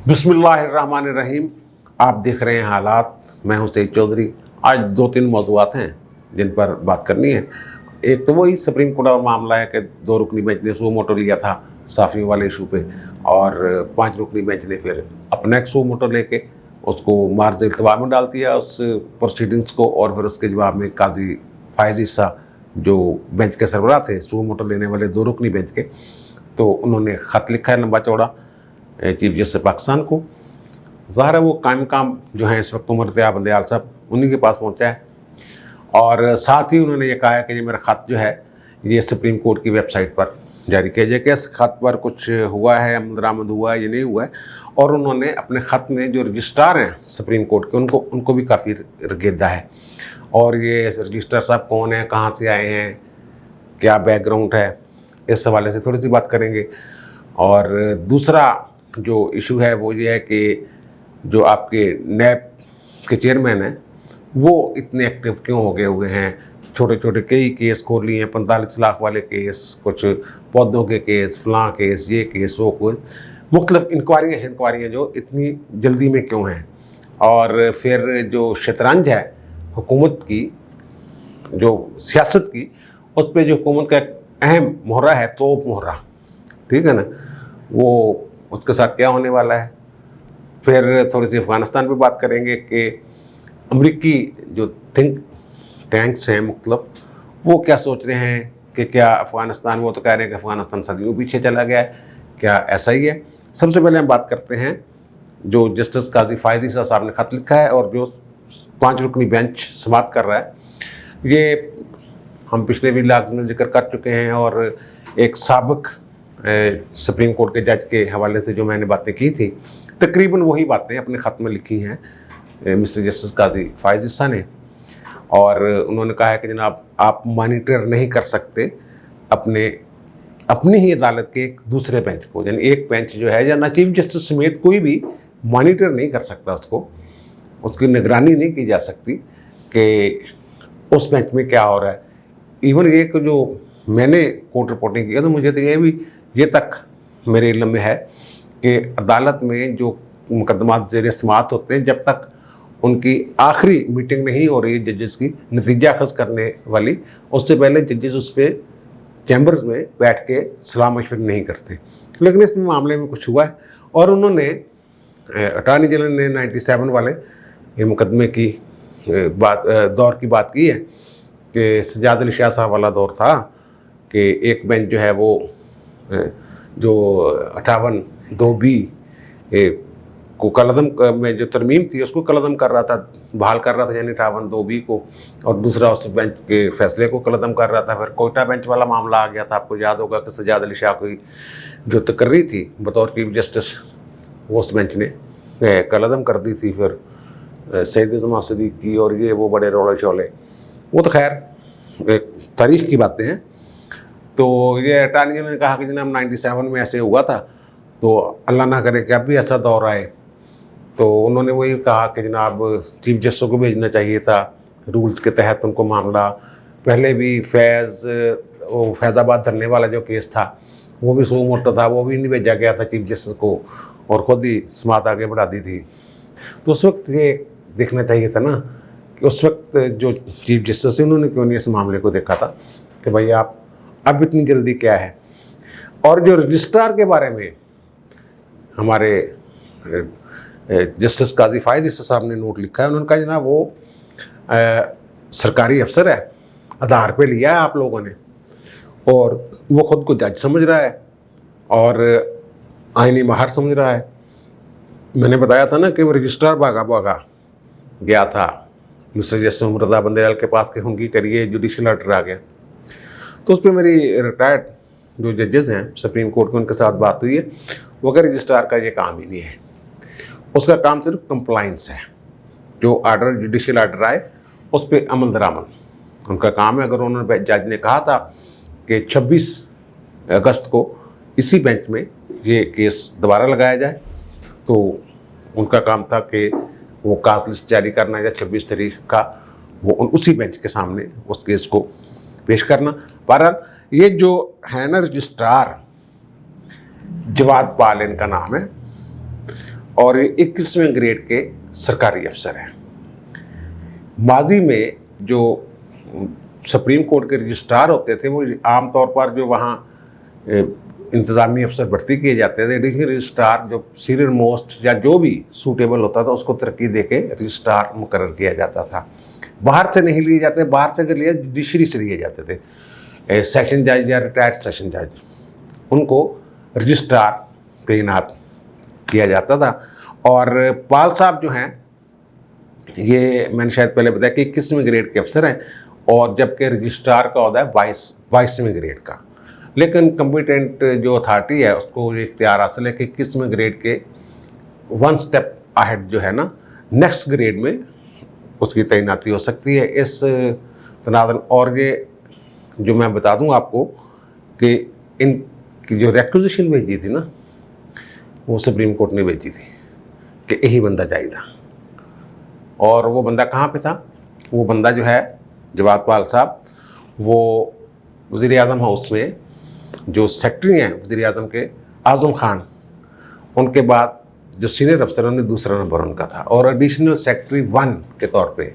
बिस्मिल्लाहिर्रहमानिर्रहीम। आप देख रहे हैं हालात। मैं हूं सईद चौधरी। आज दो तीन मौज़ूआत हैं जिन पर बात करनी है। एक तो वही सुप्रीम कोर्ट का मामला है कि 2 रुकनी बेंच ने सो मोटो लिया था साफ़ियों वाले इशू पे, और 5 रुकनी बेंच ने फिर अपना एक सो मोटो लेके उसको मार्ज इल्तवा में डाल दिया उस प्रोसीडिंग्स को। और फिर उसके जवाब में काजी फायज़ ईसा जो बेंच के सरबराह थे सो मोटो लेने वाले 2 रुकनी बेंच के, तो उन्होंने ख़त लिखा है लंबा चौड़ा चीफ जस्टिस पाकिस्तान को। ज़ाहिर है वो काम जो है इस वक्त उमर ज़िया बंदयाल साहब उन्हीं के पास पहुंचा है, और साथ ही उन्होंने ये कहा है कि ये मेरा ख़त जो है ये सुप्रीम कोर्ट की वेबसाइट पर जारी किया जाए कि इस ख़त पर कुछ हुआ है, अमल दरामद हुआ है, ये नहीं हुआ है। और उन्होंने अपने ख़त में जो रजिस्ट्रार हैं सुप्रीम कोर्ट के उनको भी काफ़ी रगेदा है। और ये रजिस्ट्रार साहब कौन है, कहाँ से आए हैं, क्या बैकग्राउंड है, इस हवाले से थोड़ी सी बात करेंगे। और दूसरा जो इशू है वो ये है कि जो आपके नैब के चेयरमैन हैं वो इतने एक्टिव क्यों हो गए हुए हैं। छोटे छोटे कई केस खोल लिए हैं, 45 लाख वाले केस, कुछ पौधों के केस, फलां केस, ये केस, वो केस, मुख्तलिफ इंक्वायरियाँ जो इतनी जल्दी में क्यों हैं। और फिर जो शतरंज है हुकूमत की, जो सियासत की, उस पर जो हुकूमत का अहम मोहरा है तोप मोहरा, ठीक है ना, वो उसके साथ क्या होने वाला है। फिर थोड़ी सी अफ़गानिस्तान पे बात करेंगे कि अमरीकी जो थिंक टैंक्स हैं मुख्तलिफ, वो क्या सोच रहे हैं कि क्या अफ़गानिस्तान, वो तो कह रहे हैं कि अफ़गानिस्तान सदियों पीछे चला गया है, क्या ऐसा ही है। सबसे पहले हम बात करते हैं जो जस्टिस काजी फायज़ ईसा साहब ने ख़त लिखा है और जो 5 रुकनी बेंच समाअत कर रहा है। ये हम पिछले भी लाख में जिक्र कर चुके हैं, और एक साबिक सुप्रीम कोर्ट के जज के हवाले से जो मैंने बातें की थी, तकरीबन वही बातें अपने ख़त में लिखी हैं मिस्टर जस्टिस काजी फायज़ ईसा ने। और उन्होंने कहा है कि जनाब आप मॉनिटर नहीं कर सकते अपनी ही अदालत के एक दूसरे बेंच को, यानी एक बेंच जो है या ना चीफ जस्टिस समेत कोई भी मॉनिटर नहीं कर सकता उसको, उसकी निगरानी नहीं की जा सकती कि उस बेंच में क्या हो रहा है। इवन ये कि जो मैंने कोर्ट रिपोर्टिंग की है तो मुझे तो ये तक मेरे इल्म में है कि अदालत में जो मुकदमात ज़ेर समाअत होते हैं, जब तक उनकी आखिरी मीटिंग नहीं हो रही जजेस की नतीजा अखज़ करने वाली, उससे पहले जजेस उस पर चैम्बर्स में बैठ के सलाह मशवरे नहीं करते। लेकिन इस मामले में कुछ हुआ है, और उन्होंने अटॉर्नी जनरल ने 97 वाले ये मुकदमे की दौर की बात की है कि सज्जाद अली शाह साहब वाला दौर था कि एक बेंच जो है वो जो 58(2)B को कलअदम में जो तरमीम थी उसको कलअदम कर रहा था, बहाल कर रहा था, यानी 58(2)B को, और दूसरा उस बेंच के फैसले को कलअदम कर रहा था। फिर कोयटा बेंच वाला मामला आ गया था, आपको याद होगा कि सज्जाद अली शाह की जो तकर्री थी बतौर चीफ जस्टिस, वो उस बेंच ने कलअदम कर दी थी। फिर सैयद जमाल सदीक की और ये वो बड़े रोले शोले, वो तो खैर एक तारीख की बातें हैं। तो ये अटॉर्नी जनरल ने कहा कि जनाब 97 में ऐसे हुआ था, तो अल्लाह ना करे कि अब भी ऐसा दौर आए। तो उन्होंने वही कहा कि जनाब चीफ जस्टिस को भेजना चाहिए था रूल्स के तहत उनको मामला। पहले भी फैज़ाबाद धरने वाला जो केस था वो भी सो मोटो था, वो भी नहीं भेजा गया था चीफ जस्टिस को, और ख़ुद ही समाअत आगे बढ़ा दी थी। तो उस वक्त ये देखना चाहिए था ना कि उस वक्त जो चीफ जस्टिस है उन्होंने क्यों नहीं इस मामले को देखा था कि भाई आप अब इतनी जल्दी क्या है। और जो रजिस्ट्रार के बारे में हमारे जस्टिस काजी फायज़ ईसा साहब ने नोट लिखा है, उन्होंने कहा जनाब वो सरकारी अफसर है, आधार पे लिया है आप लोगों ने, और वो ख़ुद को जज समझ रहा है और आईनी माहर समझ रहा है। मैंने बताया था ना कि वो रजिस्ट्रार भागा गया था मिस्टर जस्टिस उमर ज़िया बंदयाल के पास कि हुंगी करिए, जुडिशल ऑर्डर आ गया। तो उस पर मेरी रिटायर्ड जो जजेस हैं सुप्रीम कोर्ट के, उनके साथ बात हुई है। वो अगर रजिस्ट्रार का ये काम ही नहीं है, उसका काम सिर्फ कंप्लाइंस है। जो आर्डर जुडिशल ऑर्डर आए उस पर अमल दरामद उनका काम है। अगर उन्होंने जज ने कहा था कि 26 अगस्त को इसी बेंच में ये केस दोबारा लगाया जाए, तो उनका काम था कि वो काज लिस्ट जारी करना या 26 तारीख का वो उसी बेंच के सामने उस केस को पेश करना। बहरहाल ये जो है ना रजिस्ट्रार, जवाद पाल इनका नाम है, और ये 21वें ग्रेड के सरकारी अफसर हैं। माजी में जो सुप्रीम कोर्ट के रजिस्ट्रार होते थे वो आमतौर पर जो वहाँ इंतज़ामी अफसर भर्ती किए जाते थे, एडिशनल रजिस्ट्रार जो सीनियर मोस्ट या जो भी सूटेबल होता था उसको तरक्की दे के रजिस्ट्रार मुकर्रर किया जाता था। बाहर से नहीं लिए जाते, बाहर से अगर लिए जुडिशरी से लिए जाते थे, सेशन जज या रिटायर्ड सेशन जज, उनको रजिस्ट्रार तैनात किया जाता था। और पाल साहब जो हैं ये मैंने शायद पहले बताया कि 21वें ग्रेड के अफसर हैं, और जबकि रजिस्ट्रार का होता है 22वें ग्रेड का। लेकिन कम्पिटेंट जो अथॉरिटी है उसको ये इख्तियार हासिल है कि 21वें ग्रेड के 1 स्टेप अहेड जो है ना नेक्स्ट ग्रेड में उसकी तैनाती हो सकती है। इस तनाज़ुन और ये जो मैं बता दूं आपको कि इनकी जो रिक्वेजिशन भेजी थी ना वो सुप्रीम कोर्ट ने भेजी थी कि यही बंदा चाहिए। और वो बंदा कहाँ पे था? वो बंदा जो है जवाद पाल साहब, वो वज़ीर आज़म हाउस में जो सेक्रेटरी हैं वज़ीर आज़म के आज़म खान, उनके बाद जो सीनियर अफसरों ने दूसरा नंबर उनका था, और एडिशनल सेक्रेटरी 1 के तौर पे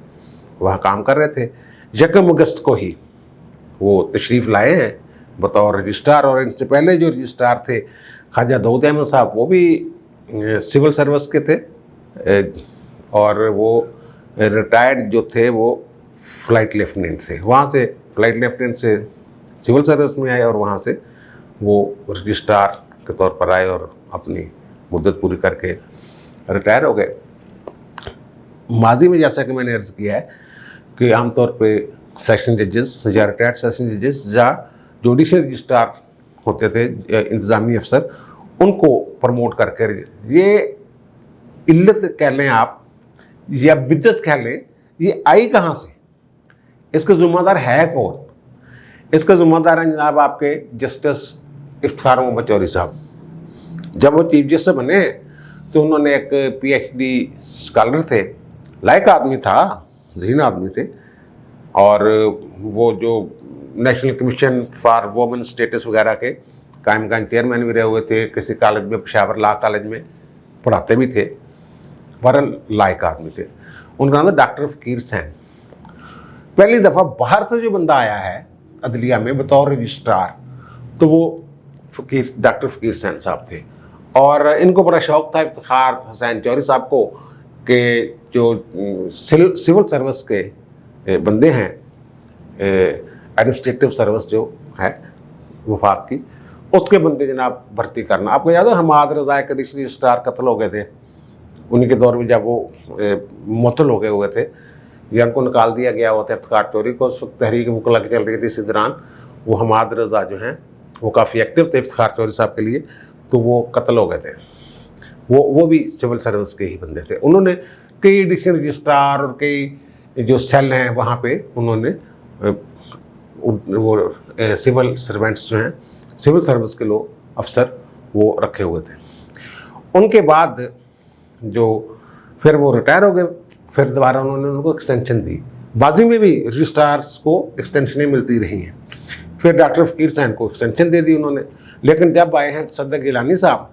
वहाँ काम कर रहे थे। 1 अगस्त को ही वो तशरीफ़ लाए हैं बतौर रजिस्ट्रार। और इनसे पहले जो रजिस्ट्रार थे ख्वाजा दाऊद अहमद साहब, वो भी सिविल सर्विस के थे, और वो रिटायर्ड जो थे वो फ़्लाइट लेफ्टिनेंट थे। वहाँ से फ़्लाइट लेफ्टिनेंट से सिविल सर्विस में आए और वहाँ से वो रजिस्ट्रार के तौर पर आए और अपनी मुद्दत पूरी करके रिटायर हो गए। माजी में जैसा कि मैंने अर्ज़ किया है कि आमतौर पे सेशन जजेस या रिटायर्ड सेशन जजेस या जुडिशल रजिस्ट्रार होते थे, इंतज़ामी अफसर, उनको प्रमोट करके, ये इल्लत कह लें आप या बिद्दत कह लें, ये आई कहाँ से? इसका ज़िम्मेदार है कौन? इसका ज़िम्मेदार हैं जनाब आपके जस्टिस इफ्तिखार मोहम्मद चौधरी साहब। जब वो चीफ जस्टिस बने तो उन्होंने एक PhD स्कॉलर थे, लायक आदमी था, ज़हीन आदमी थे, और वो जो national commission for women status वगैरह के कायम चेयरमैन भी रहे हुए थे, किसी कॉलेज में, पेशावर लॉ कॉलेज में पढ़ाते भी थे, बहरहाल लायक आदमी थे। उनका नाम था डॉक्टर फ़कीर सैन। पहली दफ़ा बाहर से जो बंदा आया है अदलिया में बतौर रजिस्ट्रार, तो वो डॉक्टर फ़कीर सैन साहब थे। और इनको बड़ा शौक़ था इफ्तिखार हुसैन चौधरी साहब को कि जो सिविल सर्विस के बंदे हैं, एडमिनिस्ट्रेटिव सर्विस जो है वफाक की, उसके बंदे जनाब भर्ती करना। आपको याद है हमाद रज़ा के एडिशनल रजिस्ट्रार कत्ल हो गए थे, उन्हीं के दौर में जब वो मुअत्तल हो गए हुए थे या उनको निकाल दिया गया हुआ था इफ्तिखार चौधरी को। उस वक्त तहरीक वकला की चल रही थी, इसी दौरान वो हमाद रज़ा जो हैं वो काफ़ी एक्टिव थे इफ्तिखार चौधरी साहब के लिए, तो वो कत्ल हो गए थे। वो भी सिविल सर्विस के ही बंदे थे। उन्होंने कई एडिशनल रजिस्ट्रार और कई जो सेल हैं वहाँ पे उन्होंने वो सिविल सर्वेंट्स जो हैं, सिविल सर्विस के लोग अफसर वो रखे हुए थे। उनके बाद जो फिर वो रिटायर हो गए, फिर दोबारा उन्होंने उनको एक्सटेंशन दी। बाजी में भी रजिस्ट्रार्स को एक्सटेंशनें मिलती रही हैं। फिर डॉक्टर फ़कीर सैन को एक्सटेंशन दे दी उन्होंने। लेकिन जब आए हैं सदर गिलानी साहब,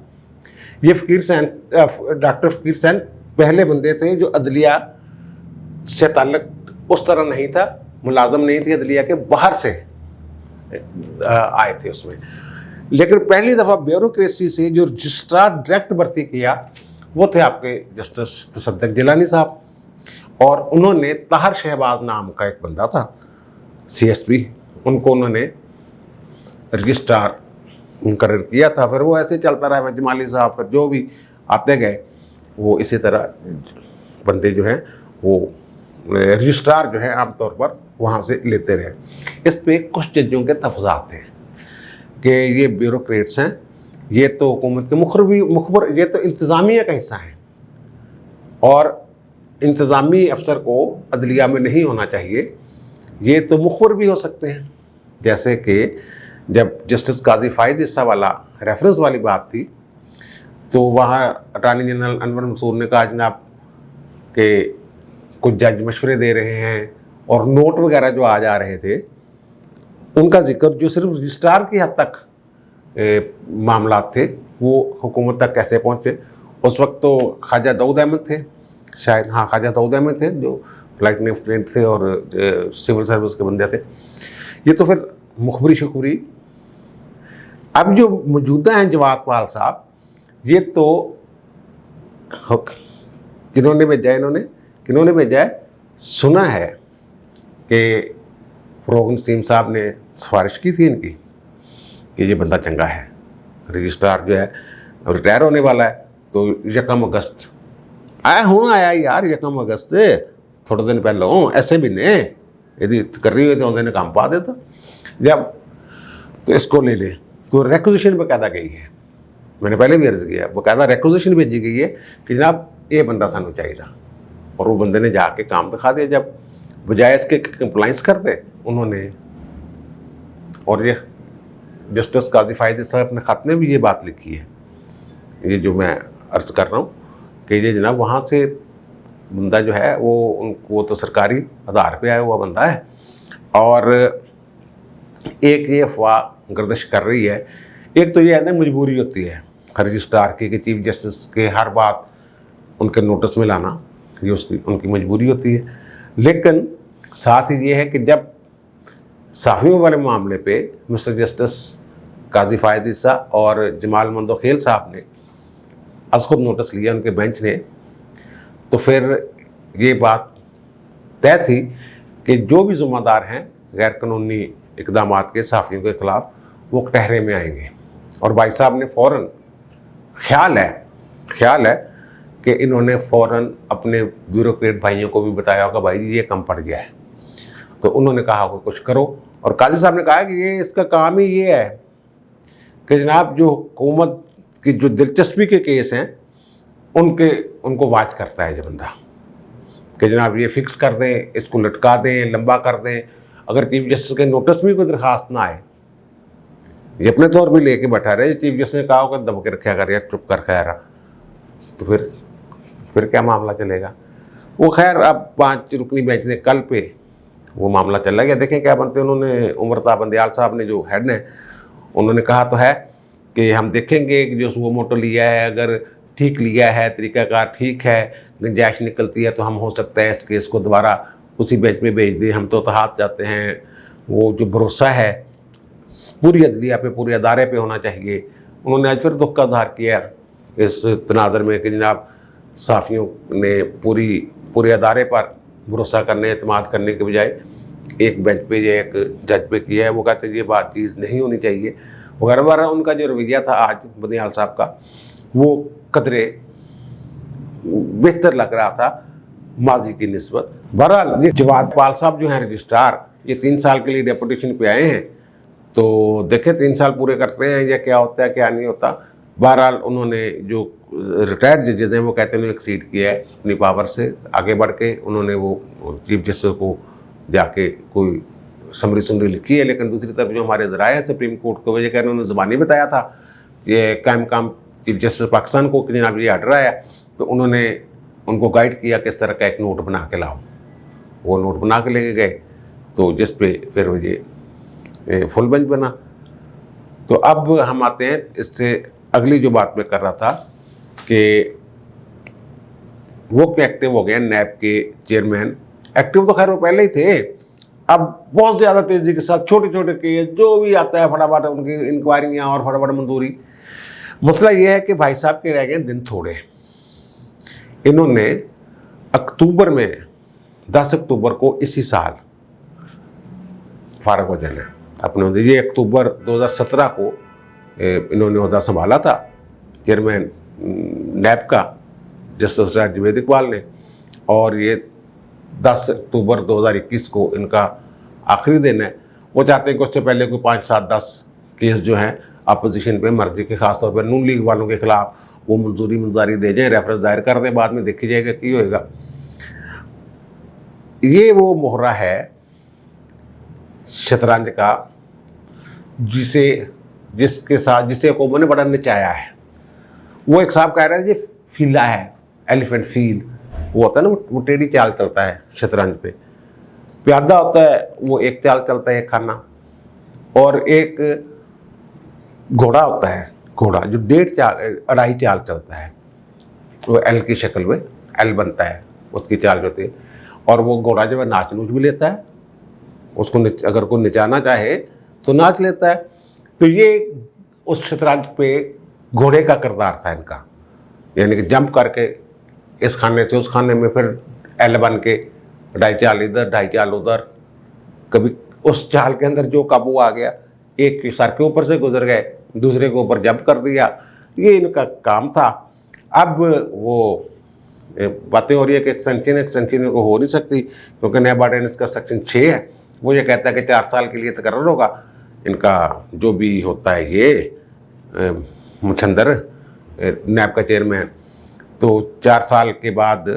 ये डॉक्टर फ़कीर सैन पहले बंदे थे जो अदलिया से ताल्लुक़ उस तरह नहीं था, मुलाज़म नहीं थे अदलिया के, बाहर से आए थे उसमें। लेकिन पहली दफ़ा ब्यूरोक्रेसी से जो रजिस्ट्रार डायरेक्ट भर्ती किया वो थे आपके जस्टिस तसद्दुक़ जिलानी साहब। और उन्होंने ताहर शहबाज नाम का एक बंदा था CSP, उनको उन्होंने रजिस्ट्रार मुकर्रर किया था। फिर वो ऐसे चलता रहा, जमाली साहब, फिर जो भी आते गए वो इसी तरह बंदे जो हैं वो रजिस्ट्रार जो है आमतौर पर वहाँ से लेते रहे। इस पे कुछ जजों के तफज़ात हैं कि ये ब्यूरोक्रेट्स हैं, ये तो हुकूमत के मुखबर, ये तो इंतज़ामिया का हिस्सा है, और इंतज़ामी अफसर को अदलिया में नहीं होना चाहिए, ये तो मुखबर भी हो सकते हैं। जैसे कि जब जस्टिस काजी फ़ाइज़ ईसा वाला रेफरेंस वाली बात थी, तो वहाँ अटॉर्नी जनरल अनवर मंसूर ने कहा जनाब कि कुछ जज मशवरे दे रहे हैं, और नोट वगैरह जो आ जा रहे थे उनका जिक्र जो सिर्फ रजिस्ट्रार की हद तक मामला थे वो हुकूमत तक कैसे पहुँचे, उस वक्त तो ख्वाजा दाऊद अहमद थे शायद, हाँ ख्वाजा दाऊद अहमद थे जो फ्लाइट लेफ्टिनेंट थे और सिविल सर्विस के बंदे थे। ये तो फिर मुखबरी शुखबरी। अब जो मौजूदा हैं जवाद पाल साहब, ये तो किन्होंने भेजा है, सुना है कि फ़रोग़ नसीम साहब ने सिफारिश की थी इनकी कि ये बंदा चंगा है, रजिस्ट्रार जो है रिटायर होने वाला है, तो 1 अगस्त आया यार, 1 अगस्त थोड़े दिन पहले ऐसे भी ने यदि कर रही हुई तो उन्होंने काम पा देता जब, तो इसको ले ले। तो रिक्वेजिशन बाकायदा गई है, मैंने पहले भी अर्ज़ किया, बाकायदा रिक्वेजिशन भेजी गई है कि जनाब ये बंदा सानू चाहिए, और वो बंदे ने जाके काम दिखा दिया। जब बजाय इसके कंप्लाइंस करते उन्होंने, और ये जस्टिस काजी फायद साहब अपने ख़त में भी ये बात लिखी है, ये जो मैं अर्ज़ कर रहा हूँ कि ये जनाब वहाँ से बंदा जो है वो तो सरकारी आधार पे आया हुआ बंदा है, और एक ये अफवाह गर्दिश कर रही है। एक तो ये है ना, मजबूरी होती है रजिस्ट्रार की कि चीफ जस्टिस के हर बात उनके नोटिस में लाना, ये उनकी मजबूरी होती है। लेकिन साथ ही ये है कि जब साफ़ियों वाले मामले पे मिस्टर जस्टिस काजी फायद ईसा और जमाल मंदोखेल साहब ने अज खुद नोटिस लिया उनके बेंच ने, तो फिर ये बात तय थी कि जो भी ज़िम्मेदार हैं गैर कानूनी इक़दामात के साफ़ियों के ख़िलाफ़, वो कटहरे में आएंगे। और भाई साहब ने फ़ौरन, ख्याल है कि इन्होंने फ़ौरन अपने ब्यूरोक्रेट भाइयों को भी बताया होगा, भाई ये कम पड़ गया है, तो उन्होंने कहा होगा कुछ करो। और काजी साहब ने कहा कि ये इसका काम ही ये है कि जनाब जो हुकूमत की जो दिलचस्पी के केस हैं उनको वाच करता है ये बंदा, कि जनाब ये फिक्स कर दें, इसको लटका दें, लंबा कर दें। अगर चीफ जस्टिस के नोटिस में कोई दरख्वास्त ना आए, ये अपने तौर पे लेके बैठा रहे, चीफ जस्टिस ने कहा होगा दब के रखा कर यार, चुप कर खैर, तो फिर क्या मामला चलेगा। वो खैर अब 5 रुकनी बेंच ने कल पे वो मामला चला गया, देखें क्या बनते। उन्होंने उमर साहब बंदयाल साहब ने, जो हेड ने, उन्होंने कहा तो है कि हम देखेंगे कि जो सुओ मोटो लिया है, अगर ठीक लिया है, तरीक़ाकार ठीक है, गुंजाइश निकलती है, तो हम हो सकता है इस केस को दोबारा उसी बेंच में भेज दें। हम तो हाथ जाते हैं, वो जो भरोसा है पूरी अदलिया पे, पूरे अदारे पे होना चाहिए। उन्होंने आज फिर दुख का इज़हार किया इस तनाज़र में कि जनाब साफ़ियों ने पूरे अदारे पर भरोसा करने, एतमाद करने के बजाय एक बेंच पे या एक जज पे किया है। वो कहते ये बात चीज़ नहीं होनी चाहिए वगैरह वगैरह। उनका जो रवैया था आज बंदयाल साहब का, वो कदरे बेहतर लग रहा था माजी की निस्बत। बहरहाल ये जवाद पाल साहब जो हैं रजिस्ट्रार, ये 3 साल के लिए डेपुटेशन पे आए हैं, तो देखें 3 साल पूरे करते हैं या क्या होता है क्या नहीं होता। बहरहाल उन्होंने जो रिटायर्ड जजेज हैं वो कहते हैं उन्होंने एक्सीड किया है अपनी पावर से आगे बढ़ के। उन्होंने वो चीफ जस्टिस को जाके कोई समरी सुमरी लिखी है, लेकिन दूसरी तरफ जो हमारे ज़राए हैं सुप्रीम कोर्ट को, वजह कहने उन्होंने ज़बानी बताया था ये काम चीफ जस्टिस पाकिस्तान को कि जनाब ये ऑर्डर आया, तो उन्होंने उनको गाइड किया किस तरह का एक नोट बना के लाओ। वो नोट बना के लेके गए, तो जिस पे फिर ये फुल बेंच बना। तो अब हम आते हैं इससे अगली जो बात मैं कर रहा था कि वो क्या एक्टिव हो गए नैब के चेयरमैन। एक्टिव तो खैर वो पहले ही थे, अब बहुत ज़्यादा तेज़ी के साथ छोटे छोटे केस जो भी आता है फटाफट उनकी इंक्वायरियाँ और फटाफट मंजूरी। मसला ये है कि भाई साहब के रह गए दिन थोड़े। इन्होंने अक्टूबर में 10 अक्टूबर को इसी साल फारग हो जाना है अपने। ये अक्टूबर 2017 को इन्होंने ओहदा संभाला था चेयरमैन नैब का, जस्टिस जावेद इकबाल ने, और ये 10 अक्टूबर 2021 को इनका आखिरी दिन है। वो चाहते हैं कि उससे पहले कोई 5, 7, 10 केस जो हैं अपोजिशन पे मर्जी के, खासतौर पर नून लीग वालों के खिलाफ, वो मंजूरी दे जाएँ, रेफरेंस दायर कर दें, बाद में देखी जाएगा की होएगा। ये वो मोहरा है शतरंज का जिसे कौमों ने बड़ा नचाया है। वो एक साहब कह रहे हैं ये फीला है, एलिफेंट फील, वो होता है ना, वो टेढ़ी चाल चलता है शतरंज पे। प्यादा होता है वो एक चाल चलता है, एक खाना, और एक घोड़ा होता है, घोड़ा जो 1.5 चाल 2.5 चाल चलता है। वो एल की शक्ल में एल बनता है, उसकी चाल जो थी। और वो घोड़ा जो है नाच नूच भी लेता है, उसको अगर कोई नचाना चाहे तो नाच लेता है। तो ये उस शतरंज पे घोड़े का किरदार था इनका, यानी कि जंप करके इस खाने से उस खाने में, फिर एल बन के ढाई चाल इधर ढाई चाल उधर, कभी उस चाल के अंदर जो काबू आ गया, एक के सर के ऊपर से गुजर गए, दूसरे के ऊपर जंप कर दिया, ये इनका काम था। अब वो बातें हो रही है कि एक्सटेंशन को हो नहीं सकती क्योंकि नैब ऑर्डिनेंस का सेक्शन 6 है, वो ये कहता है कि 4 साल के लिए तकर्रर होगा इनका जो भी होता है ये मुछंदर नैब का चेयरमैन, तो 4 साल के बाद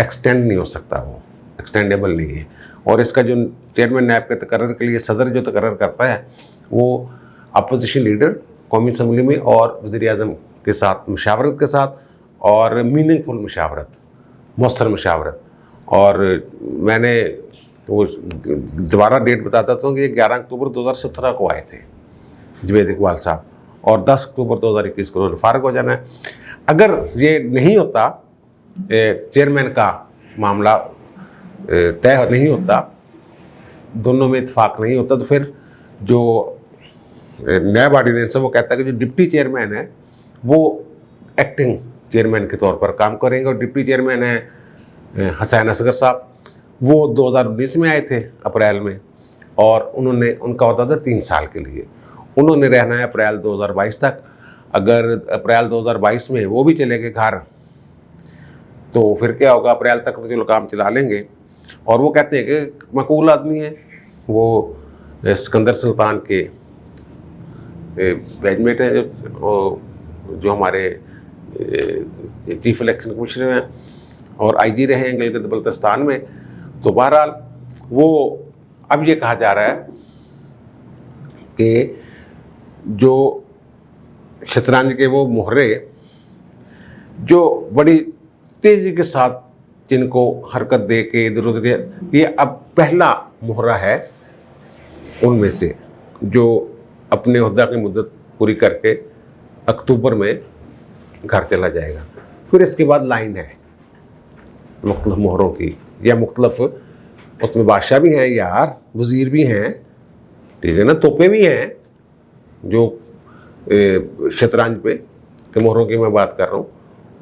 एक्सटेंड नहीं हो सकता, वो एक्सटेंडेबल नहीं है। और इसका जो चेयरमैन नैब के तकर्रर के लिए सदर जो तकर्रर करता है वो अपोजिशन लीडर कौमी असम्बली में और वज़ीर-ए-आज़म के साथ मशावरत के साथ, और मीनिंगफुल मशावरत, मौसर मशावरत। और मैंने वो दोबारा डेट बताता हूँ कि ये 11 अक्टूबर 2017 को आए थे जवेद इकबाल साहब, और 10 अक्टूबर 2021 को उन्होंने फारग हो जाना है। अगर ये नहीं होता, चेयरमैन का मामला तय नहीं होता, दोनों में इत्फाक नहीं होता, तो फिर जो नैब ऑर्डिनेंस है वो कहता है कि जो डिप्टी चेयरमैन है वो एक्टिंग चेयरमैन के तौर पर काम करेंगे। और डिप्टी चेयरमैन है हुसैन असगर साहब, वो 2019 में आए थे अप्रैल में, और उनका होता था 3 साल के लिए, उन्होंने रहना है अप्रैल 2022 तक। अगर अप्रैल 2022 में वो भी चले गए घर तो फिर क्या होगा, अप्रैल तक तो चलो काम चला लेंगे। और वो कहते हैं कि मकबूल आदमी है, वो सिकंदर सुल्तान के बैचमेट हैं, जो हमारे चीफ इलेक्शन कमिश्नर हैं और आईजी रहे हैं गिलगित बल्तिस्तान में। तो बहरहाल वो अब ये कहा जा रहा है कि जो शतरंज के वो मोहरे जो बड़ी तेज़ी के साथ जिनको हरकत दे के इधर उधर, ये अब पहला मोहरा है उनमें से जो अपने ओहदा की मुद्दत पूरी करके अक्टूबर में घर चला जाएगा। फिर इसके बाद लाइन है मुख्तलिफ मोहरों की, या मुख्तलिफ, उसमें बादशाह भी हैं यार, वज़ीर भी हैं, ठीक है ना, तोपे भी हैं, जो शतरंज पे के मोहरों की मैं बात कर रहा हूँ,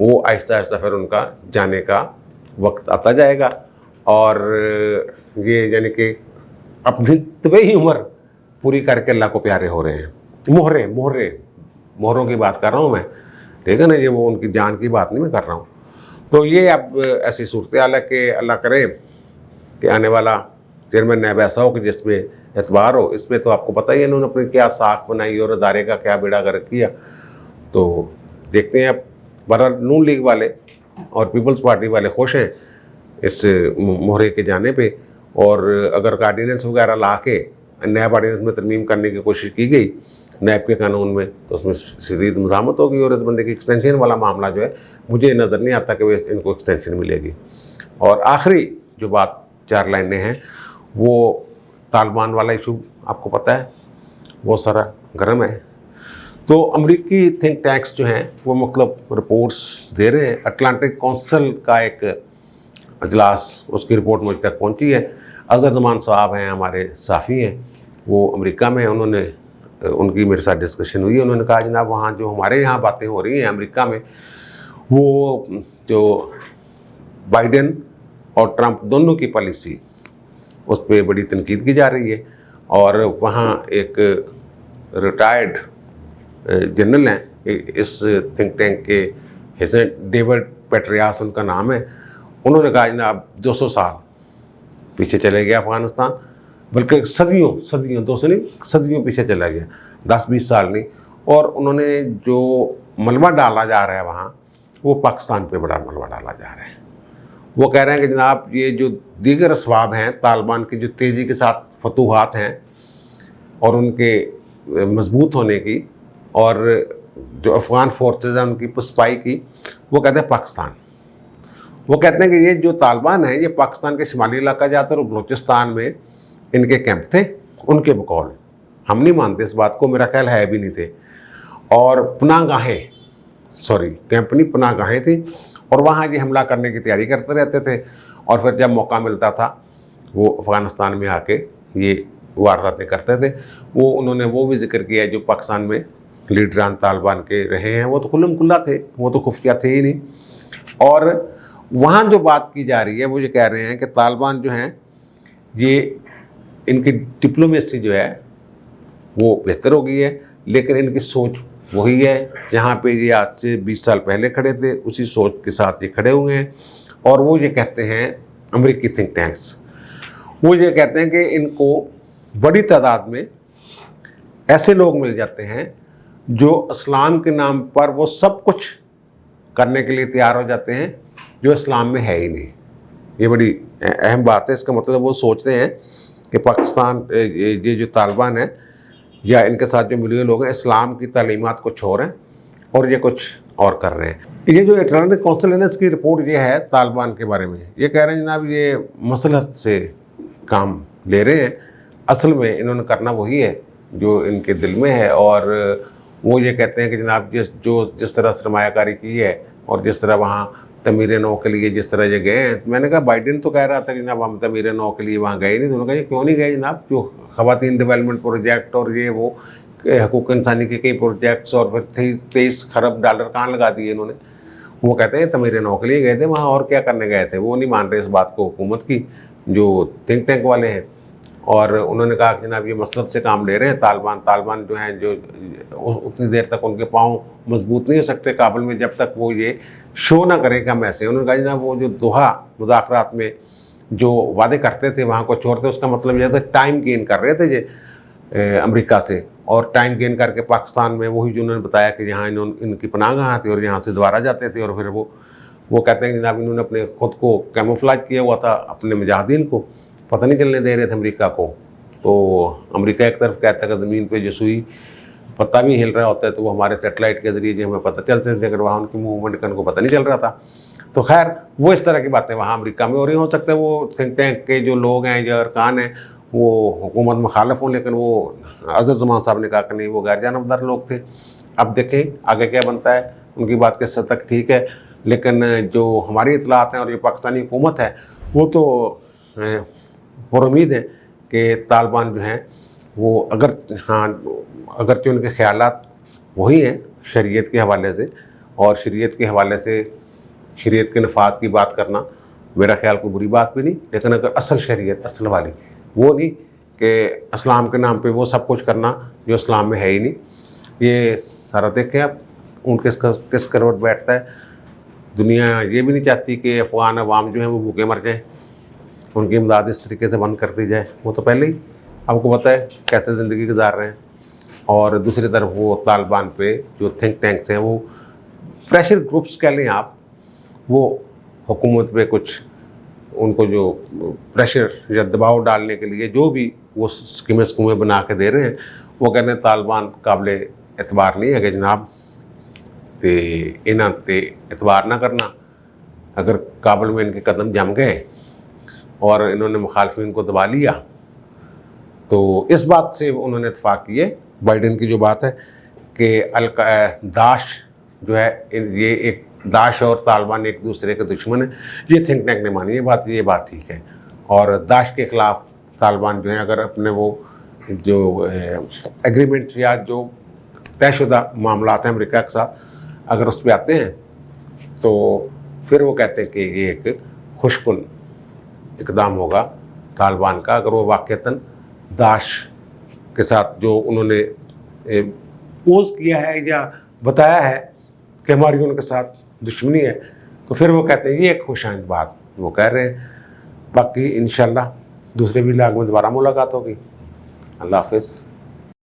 वो आहिस्ता आहिस्ता फिर उनका जाने का वक्त आता जाएगा। और ये यानी कि अपनी तबीही उम्र पूरी करके अल्लाह को प्यारे हो रहे हैं। मोहरों की बात कर रहा हूँ मैं, ठीक है ना, ये वो उनकी जान की बात नहीं मैं कर रहा हूँ। तो ये अब ऐसी सूरत हाल है कि अल्लाह करे कि आने वाला चेयरमैन नैब ऐसा हो कि जिसमें एतबार हो। इसमें तो आपको पता ही है इन्होंने अपनी क्या साख बनाई और अदारे का क्या बेड़ा गर्क किया। तो देखते हैं अब। बहरहाल नून लीग वाले और पीपल्स पार्टी वाले खुश हैं इस मोहरे के जाने पे, और अगर ऑर्डिनेंस वगैरह ला के नैब ऑर्डिनेंस में तरमीम करने की कोशिश की गई नैब के कानून में, तो उसमें शदीद मज़ामत होगी। और इस बंदे की एक्सटेंशन वाला मामला जो है, मुझे नज़र नहीं आता कि वे इनको एक्सटेंशन मिलेगी। और आखिरी जो बात 4 लाइनें हैं, वो तालिबान वाला इशू आपको पता है बहुत सारा गर्म है। तो अमरीकी थिंक टैंक्स जो हैं वो मुख्तलिफ रिपोर्ट्स दे रहे हैं। अटलांटिक काउंसिल का एक अजलास, उसकी रिपोर्ट मुझ तक पहुंची है। अज़हर ज़मान साहब हैं, हमारे साफ़ी हैं, वो अमेरिका में, उनकी मेरे साथ डिस्कशन हुई। उन्होंने कहा जनाब वहाँ जो हमारे यहाँ बातें हो रही हैं अमेरिका में, वो जो बाइडेन और ट्रंप दोनों की पॉलिसी, उस पर बड़ी तनकीद की जा रही है। और वहाँ एक रिटायर्ड जनरल हैं इस थिंक टैंक के, डेविड पेट्रियास उनका नाम है। उन्होंने कहा जनाब 200 साल पीछे चले गया अफ़गानिस्तान, बल्कि सदियों 200 नहीं, सदियों पीछे चला गया, 10-20 साल नहीं। और उन्होंने जो मलबा डाला जा रहा है वहाँ, वो पाकिस्तान पे बड़ा मलबा डाला जा रहा है। वो कह रहे हैं कि जनाब ये जो दीगर असबाब हैं तालिबान की, जो तेज़ी के साथ फतूहात हैं और उनके मजबूत होने की, और जो अफ़गान फोर्सेज हैं उनकी पुस्पाई की, वो कहते हैं पाकिस्तान। वो कहते हैं कि ये जो तालिबान है ये पाकिस्तान के शुमाली इलाका जाते और बलूचिस्तान में इनके कैंप थे, उनके बकौल। हम नहीं मानते इस बात को, मेरा ख्याल है भी नहीं थे। और पनाहगाहें कैंपनी पनाहगाहें थी और वहाँ ये हमला करने की तैयारी करते रहते थे। और फिर जब मौका मिलता था वो अफ़गानिस्तान में आके ये वारदातें करते थे। वो उन्होंने वो भी जिक्र किया जो पाकिस्तान में लीडरान तालिबान के रहे हैं, वो तो खुल्लम खुल्ला थे, वो तो खुफिया थे ही नहीं। और वहाँ जो बात की जा रही है वो ये कह रहे हैं कि तालिबान जो हैं ये इनकी डिप्लोमेसी जो है वो बेहतर हो गई है, लेकिन इनकी सोच वही है जहाँ पे ये आज से 20 साल पहले खड़े थे, उसी सोच के साथ ये खड़े हुए हैं। और वो ये कहते हैं, अमेरिकी थिंक टैंक्स वो ये कहते हैं कि इनको बड़ी तादाद में ऐसे लोग मिल जाते हैं जो इस्लाम के नाम पर वो सब कुछ करने के लिए तैयार हो जाते हैं जो इस्लाम में है ही नहीं। ये बड़ी अहम बात है। इसका मतलब वो सोचते हैं कि पाकिस्तान ये जो तालिबान है या इनके साथ जो मिले हुए लोग हैं, इस्लाम की तालीमात कुछ और हैं और ये कुछ और कर रहे हैं। ये जो अटलांटिक काउंसिल है ना, इसकी रिपोर्ट ये है तालिबान के बारे में, ये कह रहे हैं जनाब ये मसलहत से काम ले रहे हैं, असल में इन्होंने करना वही है जो इनके दिल में है। और वो ये कहते हैं कि जनाब जिस तरह सरमायाकारी की है और जिस तरह वहाँ तमीर नौ के लिए जिस तरह ये गए हैं, मैंने कहा बाइडेन तो कह रहा था कि जनाब हम तमीर नौ के लिए वहाँ गए नहीं। तो उन्होंने कहा क्यों नहीं गए जनाब, जो ख़वातीन डेवलपमेंट प्रोजेक्ट और ये वो हकूक़ इंसानी के कई प्रोजेक्ट्स और फिर 23 खरब डॉलर कहाँ लगा दिए इन्होंने। वो कहते हैं तमीर नौ के लिए गए थे, वहाँ और क्या करने गए थे। वो नहीं मान रहे इस बात को हुकूमत की, जो थिंक टैंक वाले हैं। और उन्होंने कहा कि जनाब ये मसलत से काम ले रहे हैं तालिबान जो हैं, जो उतनी देर तक उनके पाँव मजबूत नहीं हो सकते काबुल में जब तक वो ये शो ना करें कि हम ऐसे। उन्होंने कहा जनाब वो जो दोहा मुज़ाकरात में जो वादे करते थे वहाँ को छोड़ते, उसका मतलब यह था टाइम गेन कर रहे थे ये अमेरिका से, और टाइम गेन करके पाकिस्तान में वही जो उन्होंने बताया कि यहाँ इनकी पनाहगाह थी और यहाँ से दोबारा जाते थे। और फिर वो कहते हैं कि जनाब इन्होंने अपने ख़ुद को कैमोफ्लेज किया हुआ था, अपने मुजाहिदीन को पता नहीं चलने दे रहे थे अमेरिका को। तो अमेरिका एक तरफ कहता है कि ज़मीन पे जो सुई पत्ता भी हिल रहा होता है तो वो हमारे सैटेलाइट के ज़रिए जो हमें पता चलते थे, अगर वहाँ उनकी मूवमेंट का उनको पता नहीं चल रहा था। तो खैर वो इस तरह की बातें वहाँ अमेरिका में हो रही। हो सकता है वो थिंक टैंक के जो लोग हैं, जो अरकान हैं, वो हुकूमत मुखालफ हों, लेकिन वो अज़र ज़मान साहब ने कहा कि नहीं वो गैर जानबदार लोग थे। अब देखें आगे क्या बनता है। उनकी बात किस हद तक ठीक है, लेकिन जो हमारी इतलात हैं और जो पाकिस्तानी हुकूमत है वो तो पुरुम्मीद है कि तालिबान जो हैं वो अगरचे उनके ख़यालात वही हैं शरीयत के हवाले से, और शरीयत के हवाले से शरीयत के नफाज की बात करना मेरा ख्याल कोई बुरी बात भी नहीं, लेकिन अगर असल शरीयत असल वाली वो नहीं कि इस्लाम के नाम पे वो सब कुछ करना जो इस्लाम में है ही नहीं। ये सारा देखें आप उनके किस करवट बैठता है। दुनिया ये भी नहीं चाहती कि अफ़गान अवाम जो है वो भूखे मर जाएँ, उनकी इमदाद इस तरीके से बंद कर दी जाए। वो तो पहले ही आपको पता है कैसे ज़िंदगी गुजार रहे हैं। और दूसरी तरफ वो तालिबान पे जो थिंक टैंक्स हैं वो प्रेशर ग्रुप्स कह लें आप, वो हुकूमत पे कुछ उनको जो प्रेशर या दबाव डालने के लिए जो भी वो स्कीमें बना के दे रहे हैं, वो कहते हैं तालिबान काबिल एतबार नहीं है कि जनाब ते इन्हां ते एतबार ना करना। अगर काबुल में इनके कदम जम गए और इन्होंने मुखालफिन को दबा लिया तो इस बात से उन्होंने इत्फाक किए। बाइडेन की जो बात है कि दाश जो है, ये एक दाश और तालिबान एक दूसरे के दुश्मन है, ये थिंक टैंक ने मानी ये बात ठीक है। और दाश के ख़िलाफ़ तालिबान जो है अगर अपने वो जो एग्रीमेंट या जो तयशुदा मामलात हैं अमेरिका के साथ अगर उस पर आते हैं तो फिर वो कहते हैं कि ये एक खुशकुन इक़दाम होगा तालिबान का, अगर वो वाक़तन दाश के साथ जो उन्होंने पोज़ किया है या बताया है कि हमारी उनके साथ दुश्मनी है, तो फिर वो कहते हैं ये एक खुशाइंद बात वो कह रहे हैं। बाकी इंशाअल्लाह दूसरे व्लॉग में दोबारा मुलाकात होगी। अल्लाह हाफ़िज़।